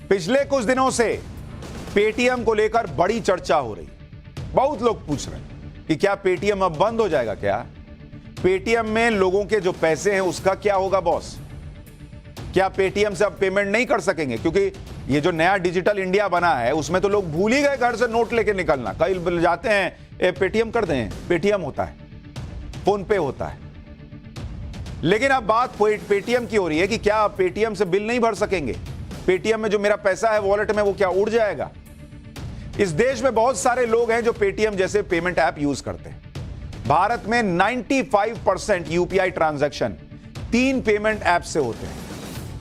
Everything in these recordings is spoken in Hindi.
पिछले कुछ दिनों से पेटीएम को लेकर बड़ी चर्चा हो रही है। बहुत लोग पूछ रहे हैं कि क्या पेटीएम अब बंद हो जाएगा, क्या पेटीएम में लोगों के जो पैसे हैं उसका क्या होगा बॉस? क्या पेटीएम से अब पेमेंट नहीं कर सकेंगे? क्योंकि ये जो नया डिजिटल इंडिया बना है उसमें तो लोग भूल ही गए घर से नोट लेके निकलना। कई जाते हैं पेटीएम कर दें, पेटीएम होता है, फोन पे होता है। लेकिन अब बात पेटीएम की हो रही है कि क्या आप पेटीएम से बिल नहीं भर सकेंगे? पेटीएम में जो मेरा पैसा है वॉलेट में वो क्या उड़ जाएगा? इस देश में बहुत सारे लोग हैं जो पेटीएम जैसे पेमेंट ऐप यूज करते हैं। भारत में 95% यूपीआई ट्रांजैक्शन 3 पेमेंट ऐप से होते हैं।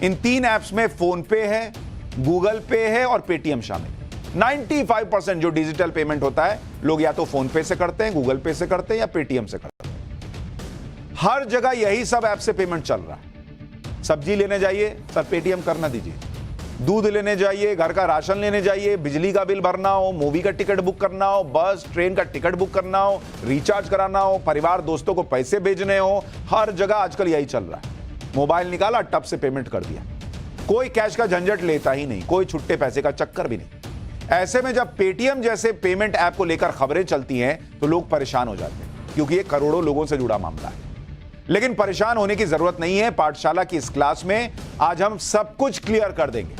इन 3 ऐप्स में फोन पे है, गूगल पे है और पेटीएम शामिल। 95% जो डिजिटल पेमेंट होता है लोग या तो फोन पे से करते हैं, गूगल पे से करते हैं या पेटीएम से करते हैं। हर जगह यही सब ऐप से पेमेंट चल रहा है। सब्जी लेने जाइए सर पेटीएम करना दीजिए, दूध लेने जाइए, घर का राशन लेने जाइए, बिजली का बिल भरना हो, मूवी का टिकट बुक करना हो, बस ट्रेन का टिकट बुक करना हो, रिचार्ज कराना हो, परिवार दोस्तों को पैसे भेजने हो, हर जगह आजकल यही चल रहा है। मोबाइल निकाला, टप से पेमेंट कर दिया। कोई कैश का झंझट लेता ही नहीं, कोई छुट्टे पैसे का चक्कर भी नहीं। ऐसे में जब पेटीएम जैसे पेमेंट ऐप को लेकर खबरें चलती हैं तो लोग परेशान हो जाते हैं, क्योंकि ये करोड़ों लोगों से जुड़ा मामला है। लेकिन परेशान होने की जरूरत नहीं है। पाठशाला की इस क्लास में आज हम सब कुछ क्लियर कर देंगे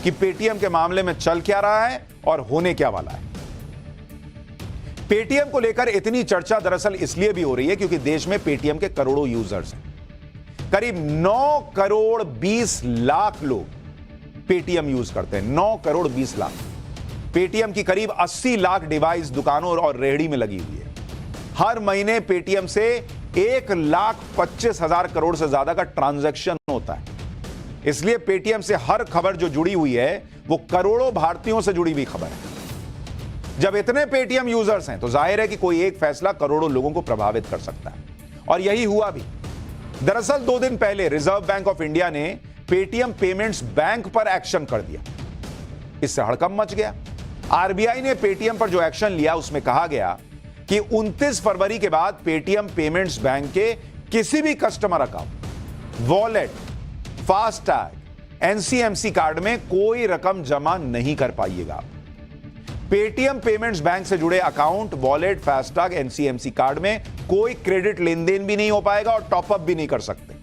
कि पेटीएम के मामले में चल क्या रहा है और होने क्या वाला है। पेटीएम को लेकर इतनी चर्चा दरअसल इसलिए भी हो रही है क्योंकि देश में पेटीएम के करोड़ों यूजर्स हैं। करीब 9 करोड़ 20 लाख लोग पेटीएम यूज करते हैं। 9 करोड़ 20 लाख। पेटीएम की करीब 80 लाख डिवाइस दुकानों और रेहड़ी में लगी हुई है। हर महीने पेटीएम से 1,25,000 करोड़ से ज्यादा का ट्रांजैक्शन होता है। इसलिए पेटीएम से हर खबर जो जुड़ी हुई है वो करोड़ों भारतीयों से जुड़ी हुई खबर है। जब इतने पेटीएम यूजर्स हैं तो जाहिर है कि कोई एक फैसला करोड़ों लोगों को प्रभावित कर सकता है, और यही हुआ भी। दरअसल 2 दिन पहले रिजर्व बैंक ऑफ इंडिया ने पेटीएम पेमेंट्स बैंक पर एक्शन कर दिया। इससे हड़कंप मच गया। आरबीआई ने पेटीएम पर जो एक्शन लिया उसमें कहा गया कि 29 फरवरी के बाद पेटीएम पेमेंट्स बैंक के किसी भी customer account, wallet, FASTag, NCMC card में कोई रकम जमा नहीं कर पाइएगा। पेटीएम पेमेंट्स बैंक से जुड़े account, wallet, FASTag, NCMC card में कोई क्रेडिट लेन देन भी नहीं हो पाएगा और टॉपअप भी नहीं कर सकते।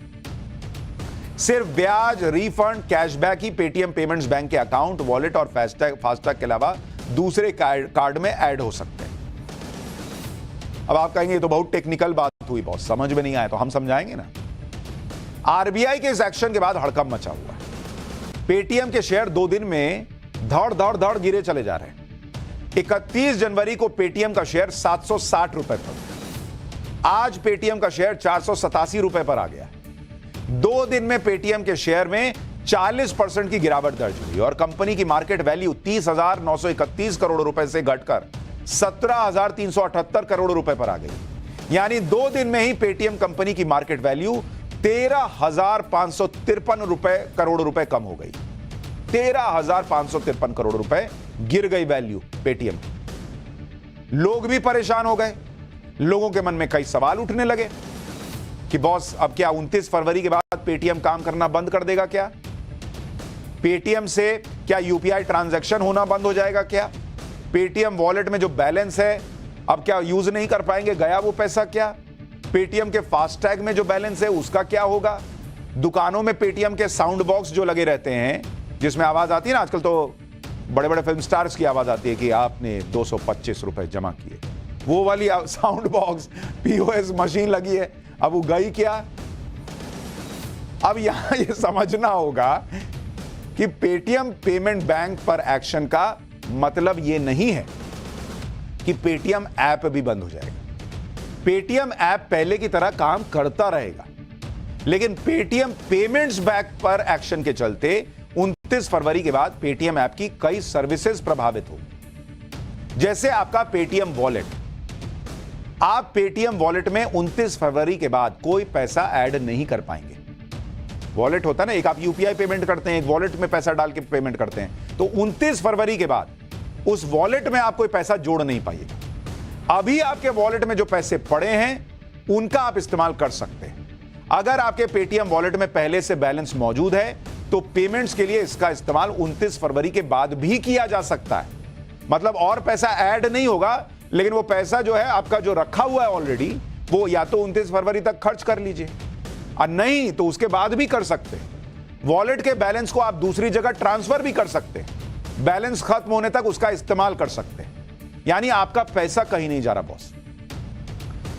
सिर्फ ब्याज, रिफंड, कैशबैक ही पेटीएम पेमेंट्स बैंक के अकाउंट, वॉलेट और फास्टैग के अलावा दूसरे कार्ड में ऐड हो सकते हैं। अब आप कहेंगे ये तो बहुत टेक्निकल बात हुई बॉस, समझ में नहीं आया, तो हम समझाएंगे ना। आरबीआई के इस एक्शन के बाद हड़कंप मचा हुआ है। पेटीएम के शेयर 2 दिन में धड़ गिरे चले जा रहे हैं। 31 जनवरी को पेटीएम का शेयर 760 रुपए पर, आज पेटीएम का शेयर 487 रुपए पर आ गया। 2 दिन में पेटीएम के शेयर में 40% की गिरावट दर्ज हुई और कंपनी की मार्केट वैल्यू 30,931 करोड़ रुपए से घटकर 17,378 करोड़ रुपए पर आ गई। यानी 2 दिन में ही पेटीएम कंपनी की मार्केट वैल्यू 13,553 करोड़ रुपए कम हो गई। 13,553 करोड़ रुपए गिर गई वैल्यू पेटीएम। लोग भी परेशान हो गए। लोगों के मन में कई सवाल उठने लगे कि बॉस अब क्या 29 फरवरी के बाद पेटीएम काम करना बंद कर देगा क्या? पेटीएम से क्या यूपीआई ट्रांजैक्शन होना बंद हो जाएगा क्या? पेटीएम वॉलेट में जो बैलेंस है अब क्या यूज नहीं कर पाएंगे, गया वो पैसा क्या? पेटीएम के फास्टैग में जो बैलेंस है उसका क्या होगा? दुकानों में पेटीएम के साउंड बॉक्स जो लगे रहते हैं जिसमें आवाज आती है ना, आजकल तो बड़े बड़े फिल्म स्टार्स की आवाज आती है कि आपने 225 रुपए जमा किए, वो वाली साउंड बॉक्स, पीओएस मशीन लगी है, अब वो गई क्या? अब यहां ये समझना होगा कि पेटीएम पेमेंट बैंक पर एक्शन का मतलब ये नहीं है कि पेटीएम ऐप भी बंद हो जाएगा। पेटीएम ऐप पहले की तरह काम करता रहेगा, लेकिन पेटीएम पेमेंट्स बैंक पर एक्शन के चलते 29 फरवरी के बाद पेटीएम ऐप की कई सर्विसेज प्रभावित होंगी। जैसे आपका पेटीएम वॉलेट। आप पेटीएम वॉलेट में 29 फरवरी के बाद कोई पैसा ऐड नहीं कर पाएंगे। वॉलेट होता है ना, एक आप यूपीआई पेमेंट करते हैं, एक वॉलेट में पैसा डाल के पेमेंट करते हैं, तो 29 फरवरी के बाद उस वॉलेट में आप कोई पैसा जोड़ नहीं पाइएगा। अभी आपके वॉलेट में जो पैसे पड़े हैं उनका आप इस्तेमाल कर सकते हैं। अगर आपके पेटीएम वॉलेट में पहले से बैलेंस मौजूद है तो पेमेंट्स के लिए इसका इस्तेमाल 29 फरवरी के बाद भी किया जा सकता है। मतलब और पैसा ऐड नहीं होगा, लेकिन वो पैसा जो है आपका जो रखा हुआ है ऑलरेडी, वो या तो 29 फरवरी तक खर्च कर लीजिए और नहीं तो उसके बाद भी कर सकते हैं। वॉलेट के बैलेंस को आप दूसरी जगह ट्रांसफर भी कर सकते हैं, बैलेंस खत्म होने तक उसका इस्तेमाल कर सकते हैं। यानी आपका पैसा कहीं नहीं जा रहा बॉस।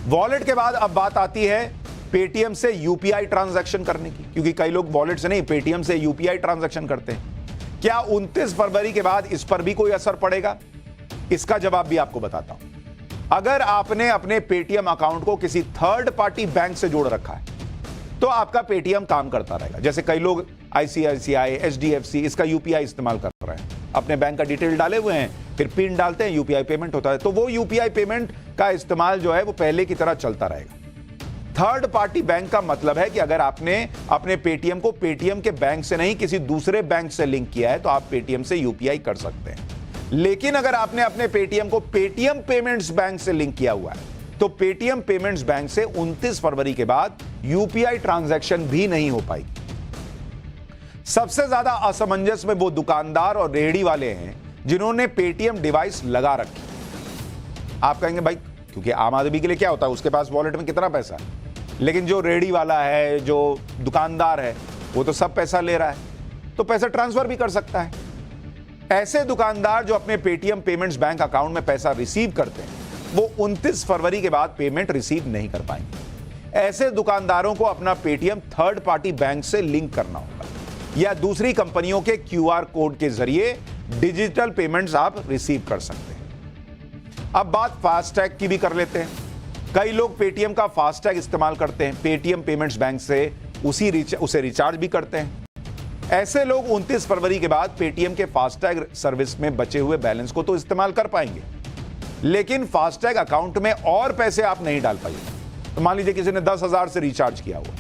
वॉलेट के बाद अब बात आती है पेटीएम से यूपीआई ट्रांजैक्शन करने की, क्योंकि कई लोग वॉलेट से नहीं पेटीएम से यूपीआई ट्रांजैक्शन करते हैं। क्या 29 फरवरी के बाद इस पर भी कोई असर पड़ेगा? इसका जवाब भी आपको बताता हूं। अगर आपने अपने पेटीएम अकाउंट को किसी थर्ड पार्टी बैंक से जोड़ रखा है तो आपका पेटीएम काम करता रहेगा। जैसे कई लोग आईसीआईसीआई, एचडीएफसी इसका यूपीआई इस्तेमाल कर रहे हैं, अपने बैंक का डिटेल डाले हुए हैं, फिर पिन डालते हैं, यूपीआई पेमेंट होता है। तो वो यूपीआई पेमेंट का इस्तेमाल जो है वो पहले की तरह चलता रहेगा। थर्ड पार्टी बैंक का मतलब है कि अगर आपने अपने पेटीएम को पेटीएम के बैंक से नहीं किसी दूसरे बैंक से लिंक किया है तो आप पेटीएम से यूपीआई कर सकते हैं। लेकिन अगर आपने अपने पेटीएम को पेटीएम पेमेंट्स बैंक से लिंक किया हुआ है तो पेटीएम पेमेंट्स बैंक से 29 फरवरी के बाद यूपीआई ट्रांजैक्शन भी नहीं हो पाएगी। सबसे ज्यादा असमंजस में वो दुकानदार और रेहड़ी वाले हैं जिन्होंने पेटीएम डिवाइस लगा रखी। आप कहेंगे भाई क्योंकि आम आदमी के लिए क्या होता है, उसके पास वॉलेट में कितना पैसा है, लेकिन जो रेहड़ी वाला है, जो दुकानदार है, वो तो सब पैसा ले रहा है, तो पैसा ट्रांसफर भी कर सकता है। ऐसे दुकानदार जो अपने पेटीएम पेमेंट्स बैंक अकाउंट में पैसा रिसीव करते हैं वो 29 फरवरी के बाद पेमेंट रिसीव नहीं कर पाएंगे। ऐसे दुकानदारों को अपना पेटीएम थर्ड पार्टी बैंक से लिंक करना होगा या दूसरी कंपनियों के क्यूआर कोड के जरिए डिजिटल पेमेंट्स आप रिसीव कर सकते हैं। अब बात फास्टैग की भी कर लेते हैं। कई लोग पेटीएम का फास्टैग इस्तेमाल करते हैं, पेटीएम पेमेंट्स बैंक से उसे रिचार्ज भी करते हैं। ऐसे लोग 29 फरवरी के बाद पेटीएम के फास्टैग सर्विस में बचे हुए बैलेंस को तो इस्तेमाल कर पाएंगे, लेकिन फास्टैग अकाउंट में और पैसे आप नहीं डाल पाएंगे। तो मान लीजिए किसी ने 10,000 से रिचार्ज किया हुआ,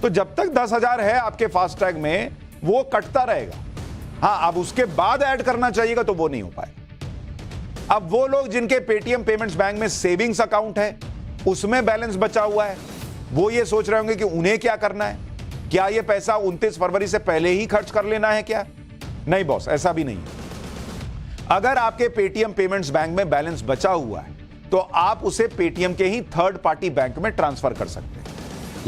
तो जब तक 10,000 है आपके फास्टैग में वो कटता रहेगा। हाँ, अब उसके बाद ऐड करना चाहिएगा तो वो नहीं हो पाएगा। अब वो लोग जिनके पेटीएम पेमेंट्स बैंक में सेविंग्स अकाउंट है, उसमें बैलेंस बचा हुआ है, वो ये सोच रहे होंगे कि उन्हें क्या करना है, क्या ये पैसा 29 फरवरी से पहले ही खर्च कर लेना है क्या? नहीं बॉस, ऐसा भी नहीं है। अगर आपके पेटीएम पेमेंट्स बैंक में बैलेंस बचा हुआ है तो आप उसे पेटीएम के ही थर्ड पार्टी बैंक में ट्रांसफर कर सकते हैं।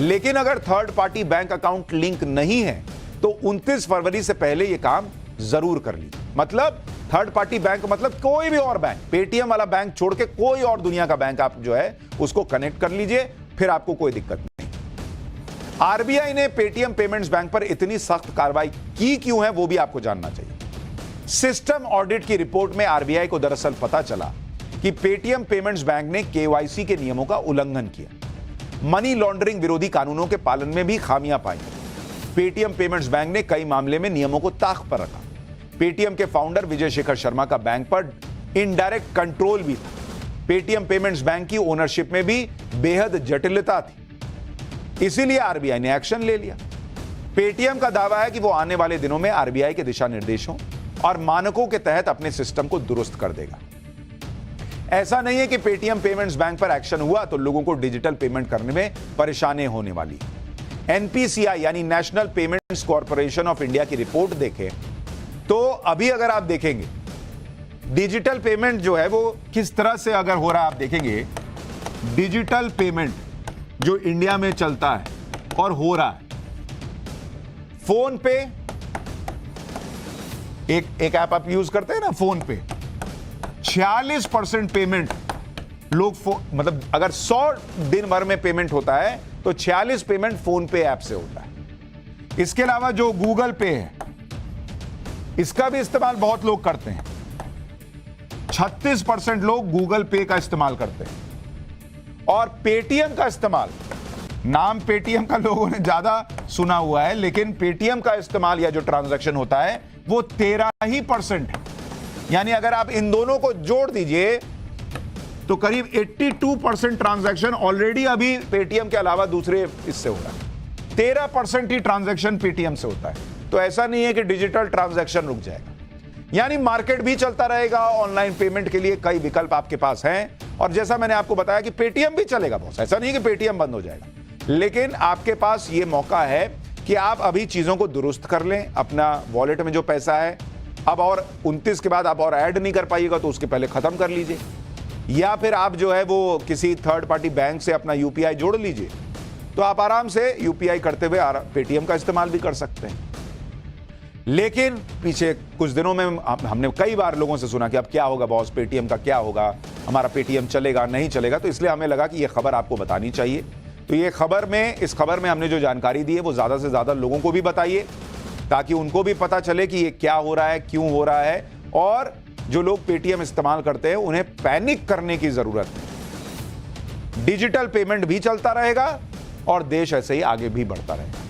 लेकिन अगर third party bank account link नहीं है तो 29 फरवरी से पहले यह काम जरूर कर लीजिए। मतलब थर्ड पार्टी बैंक मतलब कोई भी और बैंक, पेटीएम वाला बैंक छोड़ के कोई और दुनिया का बैंक आप जो है उसको कनेक्ट कर लीजिए, फिर आपको कोई दिक्कत नहीं। आरबीआई ने पेटीएम पेमेंट्स बैंक पर इतनी सख्त कार्रवाई की क्यों है वो भी आपको जानना चाहिए। सिस्टम ऑडिट की रिपोर्ट में आरबीआई को दरअसल पता चला कि पेटीएम पेमेंट्स बैंक ने केवाईसी के नियमों का उल्लंघन किया, मनी लॉन्ड्रिंग विरोधी कानूनों के पालन में भी खामियां पाई। पेटीएम पेमेंट्स बैंक ने कई मामले में नियमों को ताक पर रखा। पेटीएम के फाउंडर विजय शेखर शर्मा का बैंक पर इनडायरेक्ट कंट्रोल भी था। पेटीएम पेमेंट्स बैंक की ओनरशिप में भी बेहद जटिलता थी, इसीलिए आरबीआई ने एक्शन ले लिया। पेटीएम का दावा है कि वो आने वाले दिनों में आरबीआई के दिशा निर्देशों और मानकों के तहत अपने सिस्टम को दुरुस्त कर देगा। ऐसा नहीं है कि पेटीएम पेमेंट्स बैंक पर एक्शन हुआ तो लोगों को डिजिटल पेमेंट करने में परेशानी होने वाली है। एनपीसीआई यानी national payments corporation of India की रिपोर्ट देखें तो अभी अगर आप देखेंगे डिजिटल पेमेंट जो है वो किस तरह से अगर हो रहा है, आप देखेंगे डिजिटल पेमेंट जो इंडिया में चलता है और हो रहा है, फोन पे एक ऐप आप यूज करते हैं ना, फोन पे 46% पेमेंट लोग मतलब अगर 100 दिन भर में पेमेंट होता है तो 46 पेमेंट फोन पे ऐप से होता है। इसके अलावा जो गूगल पे है इसका भी इस्तेमाल बहुत लोग करते हैं, 36% लोग गूगल पे का इस्तेमाल करते हैं। और पेटीएम का इस्तेमाल, नाम पेटीएम का लोगों ने ज्यादा सुना हुआ है, लेकिन पेटीएम का इस्तेमाल या जो ट्रांजैक्शन होता है वो 13% है। यानी अगर आप इन दोनों को जोड़ दीजिए तो करीब 82% ट्रांजैक्शन ऑलरेडी अभी पेटीएम के अलावा दूसरे इससे हो रहा है। 13% ही ट्रांजैक्शन पेटीएम से होता है। तो ऐसा नहीं है कि डिजिटल ट्रांजैक्शन रुक जाएगा, यानी मार्केट भी चलता रहेगा। ऑनलाइन पेमेंट के लिए कई विकल्प आपके पास हैं, और जैसा मैंने आपको बताया कि पेटीएम भी चलेगा बहुत, ऐसा नहीं कि पेटीएम बंद हो जाएगा, लेकिन आपके पास यह मौका है कि आप अभी चीज़ों को दुरुस्त कर लें, अपना वॉलेट में जो पैसा है अब और 29 के बाद आप और ऐड नहीं कर पाइएगा तो उसके पहले ख़त्म कर लीजिए, या फिर आप जो है वो किसी थर्ड पार्टी बैंक से अपना यूपीआई जोड़ लीजिए, तो आप आराम से यूपीआई करते हुए पेटीएम का इस्तेमाल भी कर सकते हैं। लेकिन पीछे कुछ दिनों में हमने कई बार लोगों से सुना कि अब क्या होगा बॉस, पेटीएम का क्या होगा, हमारा पेटीएम चलेगा नहीं चलेगा, तो इसलिए हमें लगा कि यह खबर आपको बतानी चाहिए। तो ये इस खबर में हमने जो जानकारी दी है वो ज़्यादा से ज़्यादा लोगों को भी बताइए, ताकि उनको भी पता चले कि ये क्या हो रहा है, क्यों हो रहा है, और जो लोग पेटीएम इस्तेमाल करते हैं उन्हें पैनिक करने की ज़रूरत है। डिजिटल पेमेंट भी चलता रहेगा और देश ऐसे ही आगे भी बढ़ता रहेगा।